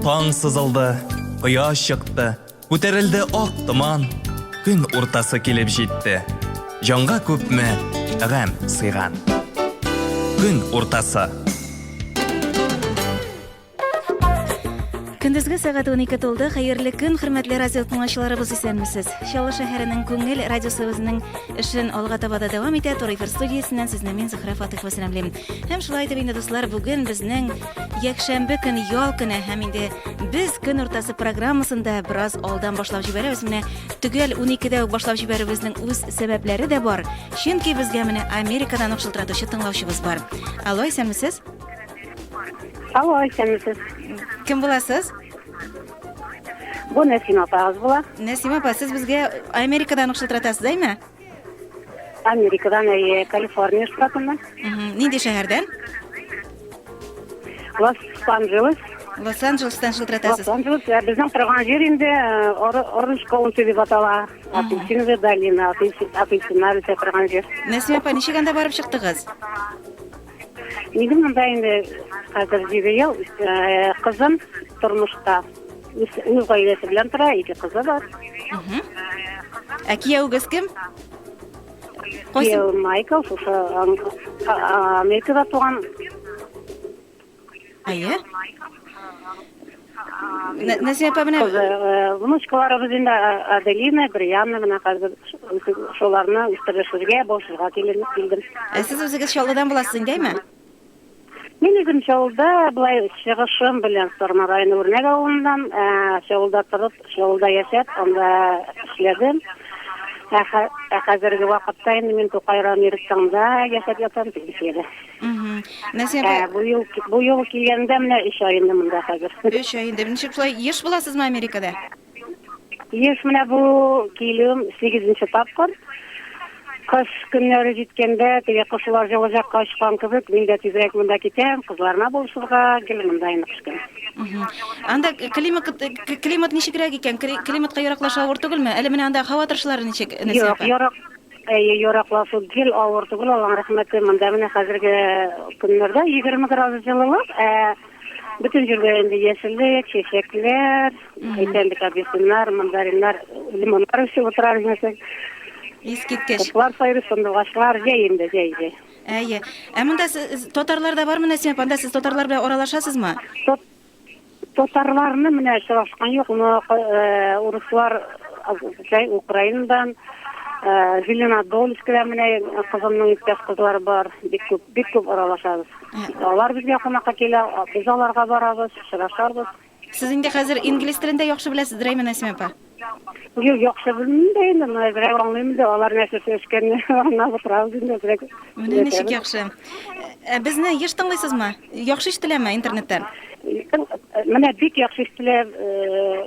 Таң сызылды, кояш чыкты, күтәрелде ак томан, күн уртасы килеп җитте. Җанга күпме гам сыйган. Күн уртасы. Көндезге сәгать 12 тулды. Хәерле көн, хөрмәтле радио тыңлаучыларыбыз, исәнмесез? Чаллы шәһәренең күңел радиосы үзенең эшен алга таба да дәвам итә. Тур эфир студиясеннән сезне мин Зөһрә Фатыйхова сәламлыйм. Һәм шулай итеп инде, дуслар, бүген безнең якшәмбе көн ял көне һәм инде без көн уртасы программасында бераз алдан башлап җибәрәбез. Менә төгәл 12дә үк башлап җибәрүебезнең үз сәбәпләре дә бар. Чөнки безгә менә Америкадан ук шылтыратучы тыңлаучыбыз бар. Алло, исәнмесез? Алло, исәнмесез? Кем буласыз? Бу Нәсима апагыз була. Нәсима апа, сез безгә Америкадан ук шылтыратасыз, әйме? Америкадан, Калифорния штатыннан. Нинди шәһәрдән? Лос-Анджелес. Лос-Анджелестан шылтыратасыз. Лос-Анджелес, безнең торган җир инде Оранж Каунти дип атала. Апельсиновая долина, апельсиннар үсә торган җир. Нәсима апа, ничек анда барып чыктыгыз? Минем монда инде хәзер 7 ел, кызым тормышта. Үз гаиләсе белән тора, 2 кызы бар. Ә кияүгез кем? Майкл, Америкада туган. Әйе. Нәсима апа, менә Внучкаларыбыз инде Аделина, Брианна, менә хәзер шуларны үстерешергә, башырга килдем. Ә сез үзегез Чаллыдан буласыз инде, әйме? Мин үзем Чаллыда булай чыгышым белән Сарма районы Үрнәк авылыннан, Чаллыда торып, Чаллыда яшәп, анда эшләдем. Хәзерге вакытта инде мин Тукай районы Иректаңда яшәп ятам Тбилисида. Нәсима апа, Бу ел килгәндә менә 3 ай инде монда хәзер. 3 ай инде. Ничек шулай еш буласызмы Америкада? Еш менә бу килүм 8нче тапкыр. Кыш көннәре җиткәндә, теге кышлар җылы җакка очкан кебек, мин дә тизрәк монда китәм, кызларына булышырга, гел монда инде кышкан. Анда климат ничегрәк икән? Климатка яраклашу авыр түгелме? Әле менә анда һава торышлары ничек, Нәсима апа? Яраклашу гел авыр түгел, Аллаһ рәхмәте, монда менә хәзерге көннәрдә 20 градус җылылык, бөтен җирдә инде яшеллек, чәчәкләр, әйтәлек апельсиннар, мандариннар, лимоннар үсеп утыра дисәк. Искиткеч. Кышлар сайры сандугачлар җәй инде, җәй. Әйе. Ә монда татарлар да бармы, Нәсима апа? Анда сез татарлар белән аралашасызмы? Татарларны менә очрашкан юк, урыслар Украинадан, Зеленодольскида менә кызымның иптәш кызлары бар, бик күп аралашабыз. Алар безгә кунакка килә, без аларга барабыз, очрашабыз. Сез инде хәзер инглиз телендә яхшы беләсездер, әйме, Нәсима апа? Яхшы белмим дә инде, берәр аңлыйм да, алар нәрсә сөйләшкәнне аңлап утырабыз инде. Менә ничек яхшы. Безне еш тыңлыйсызмы? Яхшы ишетеләме интернеттан? Менә бик яхшы ишетелә.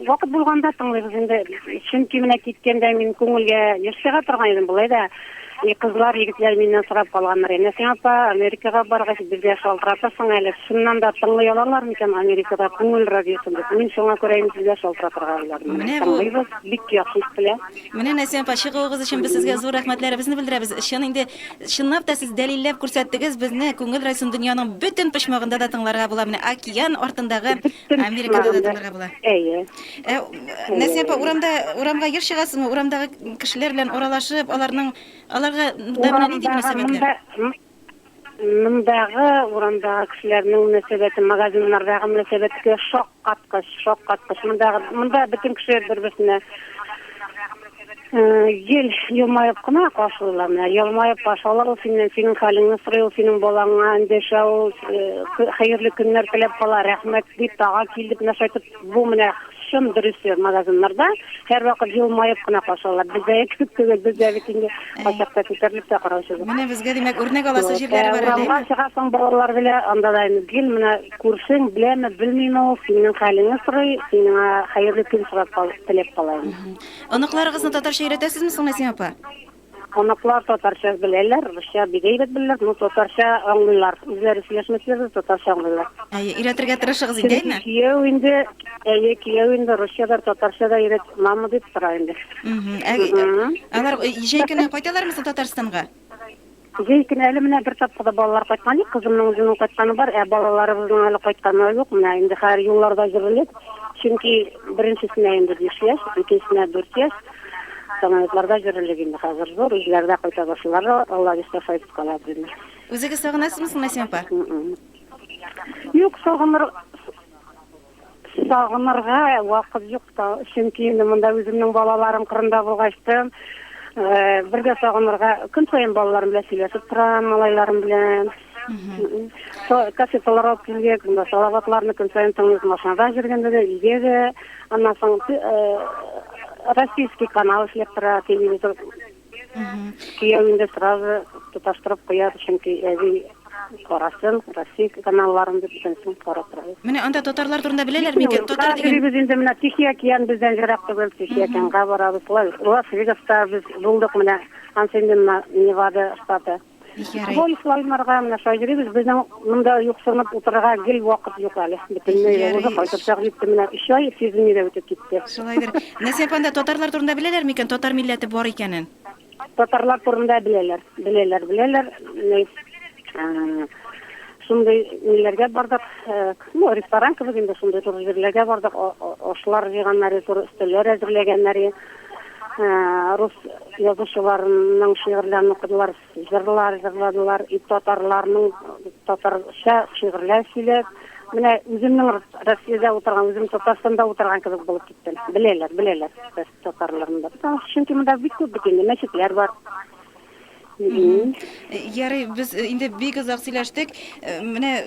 Вакыт булганда тыңлыйбыз инде. Чөнки менә киткәндә мин күңелгә яшәргә торган идем, булай да. Кызлар, егетләр миннән сорап калганнар. Нәсима апа, Америкага баргач безгә шалтыратырсың әле. Шуннан да тыңлый алалар микән Америкада күңел радиосын? Мин шуңа күрә инде безгә шалтыратырга уйладым. Тыңлыйбыз, бик яхшы ишетелә. Менә Нәсима апа, чыгуыгыз өчен без сезгә зур рәхмәтләребезне белдерәбез. Чынлап та сез дәлилләп күрсәттегез безне күңел радиосын дөньяның бөтен почмагында да тыңларга була. Менә океан артындагы Америкада да тыңларга була. Әйе. Нәсима апа, урамга еш чыгасызмы? Урамдагы кешеләр белән аралашып, аларга да менә нинди мөнәсәбәтләр? Мондагы урамдагы кешеләрнең мөнәсәбәте, магазиннардагы мөнәсәбәткә шаккаткыч. Монда бөтен кешеләр бер-берсенә елмаеп кына каршылыйлар. Елмаеп каршылар, синең хәлеңне сорый, синең балаңа эндәшә, хәерле көннәр теләп кала, рәхмәт дип тага килдек, нәрсә бу менә шым дөрес магазиннарда һәр вакыт елмаеп кына каршылар. Бездә бит инде качакта күтәрелеп тә караучыбыз. Менә безгә димәк үрнәк аласы җирләр бар әле. Урамга чыгасың балалар белән, анда да гел менә күрсең, беләме, белмим ул, синең хәлеңне сорый, синең хәерле көн сорап теләп кала. Оныкларыгызны татарча өйрәтәсезме соң, Нәсима апа? Оныклар татарча беләләр, русча бик әйбәт беләләр, татарча аңлыйлар. Үзләре сөйләшмәсләр, татарча аңлыйлар. Өйрәтергә тырышыгыз инде, әйме? Кияү инде русчада, татарчада өйрәт, мамы дип тора инде. Алар җәй көне кайталармы Татарстанга? Ләкин әле менә бер тапкырда балалар кайткан, кызымның үзенең кайтканы бар, балаларыбызның әле кайтканы юк. Менә инде һәр юлларда йөрелек. Чөнки беренчесенә инде 5 яшь, икенчесенә 4 яшь. Самолетларда йөрелек инде хәзер зур, үзләрдә кайта башлар, Алла җәза кала диләр. Үзегез сагынасызмы, Насим апа? Юк, сагынырга вакыт юк та, чөнки монда үземнең балаларым кырында булгачтым. Бергә сагынырга көн саен балаларым белән сөйләшеп торам, малайларым белән. Кассеталар алып килгән, монда салаватларны көн саен тыңлыйм, машинада йөргәндә дә, өйдә дә, аннан соң российский канал эшләп тора, телевизор. Киявендә сразу тоташтырып куя, чөнки әби карасын, Россия каналларын дип тенсен карап тора. Менә анда татарлар турында беләләр микән? Татар дигән Без инде менә Тихий океан бездән ерак түгел, Тихий океанга барабыз. Лас-Вегаста без булдык менә, Ансендина, Невада штаты. Бойсларга менә шаҗирибез, безнең монда юксынып утырырга гел вакыт юк әле. Бөтенләй узып кайтып чыгып җитте менә 3 ай сизелми дә үтеп китте. Шулайдыр. Насим апа, анда татарлар турында беләләр микән? Татар милләте бар икәнен. Татарлар турында беләләр. Шундай ниләргә бардык, ресторан кебек инде шундай тур җирләргә бардык, ашлар җыйганнары, тур өстәлләр әзерләгәннәре, рус язучыларның шигырьләрен укыдылар, җырладылар, татарча шигырьләр сөйләп, менә үземнең Россиядә утырган, үзем Татарстанда утырган кебек булып киттем. Беләләр, татарларны. Чөнки монда бик күп мәчетләр бар. Ярый, без инде бик озак сөйләштек. Менә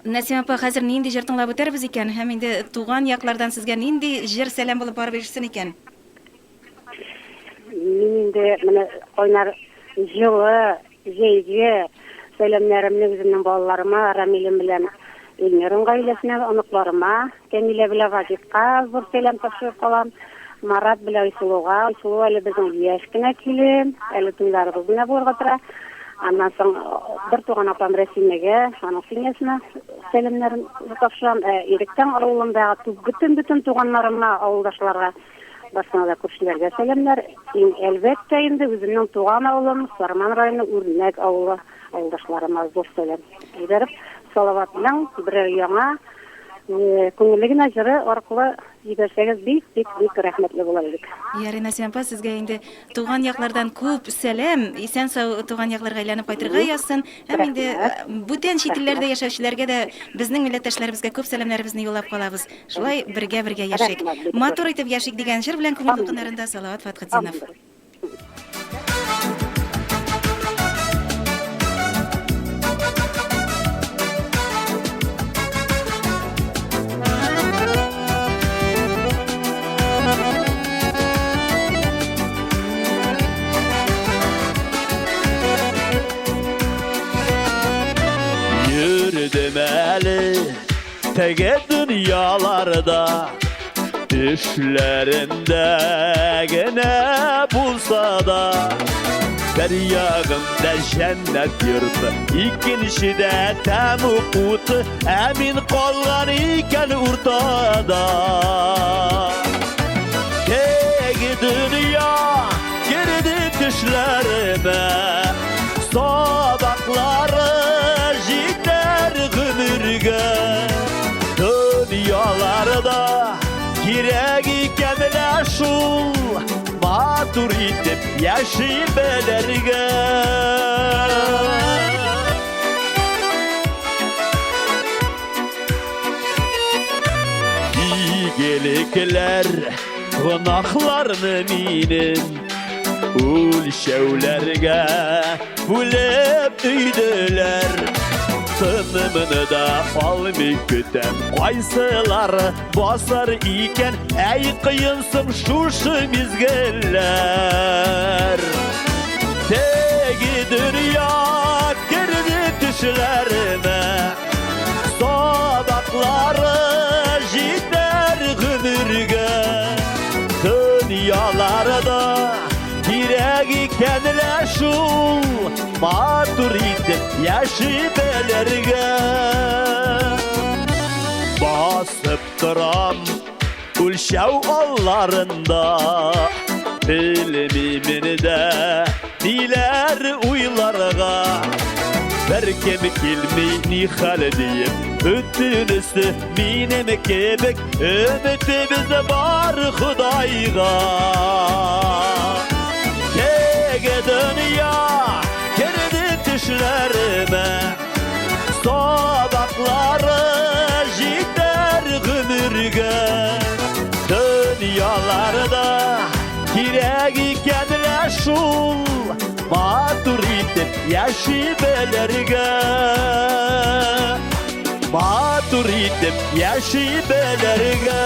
Насим апа, хәзер нинди җыр тыңлап үтәрбез икән? Һәм инде туган яклардан сезгә нинди җыр сәлам булып барып ишетсен икән? Мин инде менә кайнар җылы, җәйге сәламнәремне үземнең балаларыма, Рамилем белән Илмирның гаиләсенә, оныкларыма, Кәмилә белән Ваҗибка зур сәлам ташып калам. Марат белән Исулуга, әле безнең яшь кенә килен, әле туйларыбыз менә булырга тора. Аннан соң бер туган апам Рәсимәгә, аның сеңлесенә сәламнәрен ташыям. Иректән авылындагы бөтен туганнарыма, авылдашларга, башка да күршеләргә сәламнәр. Әлбәттә инде үземнең туган авылым, Сарман районы Үрнәк авылы, авылдашларыма зур сәлам җибәреп, салават белән бер яңа күңеллегенә җыры аркылы җибәрсәгез бик рәхмәтле була идек. Ярый, Насим апа, сезгә инде туган яклардан күп сәлам, исән сау туган якларга әйләнеп кайтырга язсын. Һәм инде бүтән чит илләрдә яшәүчеләргә дә безнең милләттәшләребезгә күп сәламнарыбызны юллап калабыз. Шулай бергә яшик. Матур итеп яшик дигән җыр белән күңел кынарында Салават Фатхетдинов. Demeli tege dünyalarda düşlerinde gene bulsa da Deryağımda cennet yurdu ikinci de temu kutu emin kalgan iken ortada Tege dünya girdi düşlerime sabahları Dünyalarda girek ikenler şul Matur itip yaşayıp belerge İyigelikler günahlarını minin Ulşevlerge bulep üydüler Tınımını da almay kütem Kaysılar basar iken Ey kıyınsım şuşu mizgeller Tegi dünya girdi düşlerime Sabahları gider gümürge Dünyalarda girek ikenler şul Matur itip yaşayıp belerge Basıp duram Ulşav allarında Bilimimin de diler uylarga Berkem kilmi nihal deyip Öttünüstü minem kebek Ümitimiz var Hudayga Kege dünya Girdi düşlerime Sabahları Jiter gümürge Dünyalarda Kirek ikenler şul Matur itip yaşibelerge Matur itip yaşibelerge